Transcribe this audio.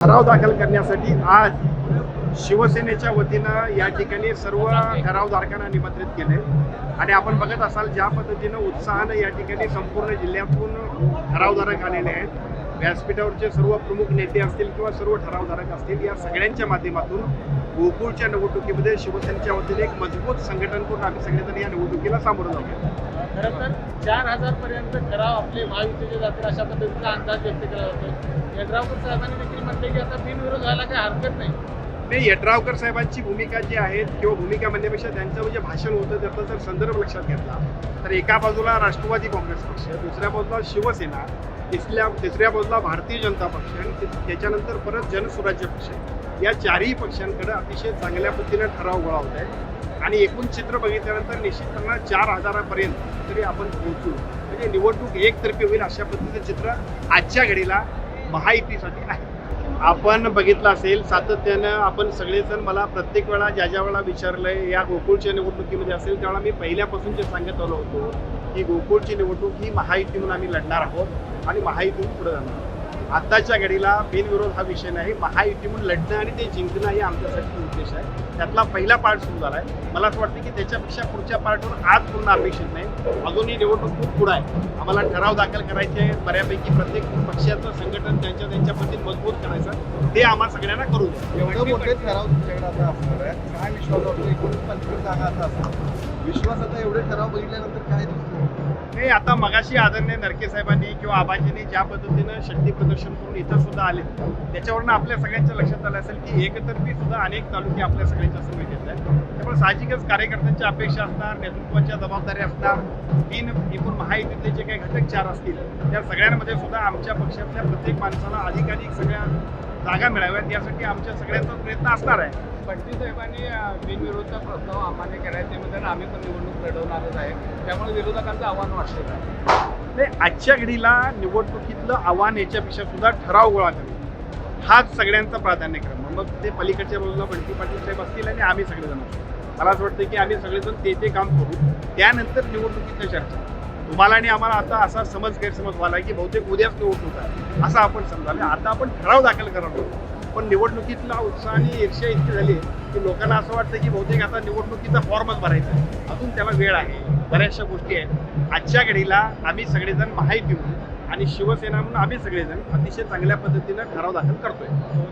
ठराव दाखल करण्यासाठी आज शिवसेनेच्या वतीनं या ठिकाणी सर्व ठरावधारकांना निमंत्रित केले आणि आपण बघत असाल ज्या पद्धतीनं उत्साहानं या ठिकाणी संपूर्ण जिल्ह्यातून ठरावधारक आलेले आहेत. व्यासपीठावरचे सर्व प्रमुख नेते असतील किंवा सर्व ठरावधारक असतील, या सगळ्यांच्या माध्यमातून गोकुळच्या निवडणुकीमध्ये शिवसेनेच्या वतीने एक मजबूत संघटन करून आम्ही सगळेजण या निवडणुकीला सामोरं जाऊया. खरं तर 4,000 पर्यंत ठराव आपले महायुतीचे जातील अशा पद्धतीचा अंदाज व्यक्त केला जातो. यड्रावकर साहेबांनी देखील म्हटले की आता बिनविरोध व्हायला काही हरकत नाही. नाही, यड्रावकर साहेबांची भूमिका जी आहे किंवा भूमिका म्हणण्यापेक्षा त्यांचं जे भाषण होतं त्याचा जर संदर्भ लक्षात घेतला तर एका बाजूला राष्ट्रवादी काँग्रेस पक्ष, दुसऱ्या बाजूला शिवसेना, तिसऱ्या बाजूला भारतीय जनता पक्ष आणि त्याच्यानंतर परत जनसुराज्य पक्ष, या चारही पक्षांकडे अतिशय चांगल्या पद्धतीने ठराव गोळा होत आहे आणि एकूण चित्र बघितल्यानंतर निश्चितपणे 4,000पर्यंत तरी आपण पोहोचू, म्हणजे निवडणूक एकतर्फी होईल अशा पद्धतीचं चित्र आजच्या घडीला महायुतीसाठी आहे. आपण बघितलं असेल सातत्यानं आपण सगळेजण मला प्रत्येक वेळा ज्या वेळा विचारलंय या गोकुळच्या निवडणुकीमध्ये असेल त्यावेळेला मी पहिल्यापासून जे सांगत आलो होतो की गोकुळची निवडणूक ही महायुतीतून आम्ही लढणार आहोत आणि महायुतीतून पुढे जाणार. आताच्या घडीला बिनविरोध हा विषय नाही, महायुतीतून लढणं आणि ते जिंकणं हे आमच्यासाठी उद्देश आहे. त्यातला पहिला पार्ट सुरू झाला आहे. मला असं वाटतं की त्याच्यापेक्षा पुढच्या पार्टवर आज पूर्ण अपेक्षित नाही, अजूनही निवडणूक खूप पुढं आहे. आम्हाला ठराव दाखल करायचे आहे, बऱ्यापैकी प्रत्येक पक्षाचं संघटन त्यांच्या पद्धतीने मजबूत करायचं, ते आम्हाला सगळ्यांना करू द्या. एवढे मोठे ठराव तुमच्याकडे आता असणार आहे, काय विश्वास वाटतो? 49 जागा आता असणार विश्वास, आता एवढे ठराव बघितल्यानंतर काय दिसतो? नाही, आता मगाशी आदरणीय नरके साहेबांनी किंवा आबाजींनी ज्या पद्धतीनं शक्ती प्रदर्शन करून इथं सुद्धा आले त्याच्यावरनं आपल्या सगळ्यांच्या लक्षात आलं असेल की एकतर्फी सुद्धा अनेक तालुके आपल्या सगळ्यांच्या समोर येत आहेत. त्यामुळे साहजिकच कार्यकर्त्यांच्या अपेक्षा असणार, नेतृत्वाच्या जबाबदाऱ्या असणार, एकूण महायुतीतले जे काही घटक चार असतील त्या सगळ्यांमध्ये सुद्धा आमच्या पक्षातल्या प्रत्येक माणसाला अधिकाधिक सगळ्या जागा मिळाव्यात यासाठी आमच्या सगळ्यांचा प्रयत्न असणार आहे. बंटी साहेबांनी बिनविरोधचा प्रस्ताव अमान्य केला त्यामध्ये आम्ही पण निवडणूक लढवणारच आहे, त्यामुळे विरोधकांचं आव्हान वाढलेलं आहे. नाही, आजच्या घडीला निवडणुकीतलं आव्हान याच्यापेक्षा सुद्धा ठराव गोळा करणे हाच सगळ्यांचा प्राधान्यक्रम. मग ते पलीकडच्या बाजूला बंटी पाटील साहेब असतील आणि आम्ही सगळेजण असतो. मला असं वाटतं की आम्ही सगळेजण ते काम करू, त्यानंतर निवडणुकीतल्या चर्चा. तुम्हाला आणि आम्हाला आता असा गैरसमज व्हायला की बहुतेक उद्याच निवडणूक आहे असं आपण समजाले. आता आपण ठराव दाखल करणार आहोत, पण निवडणुकीतला उत्साह आणि ईर्ष्या इतकी झाली की लोकांना असं वाटतं की बहुतेक आता निवडणुकीचा फॉर्मच भरायचा आहे, अजून त्याला वेळ आहे, बऱ्याचशा गोष्टी आहेत. आजच्या घडीला आम्ही सगळेजण महायुती म्हणून आणि शिवसेना म्हणून आम्ही सगळेजण अतिशय चांगल्या पद्धतीनं ठराव दाखल करतोय.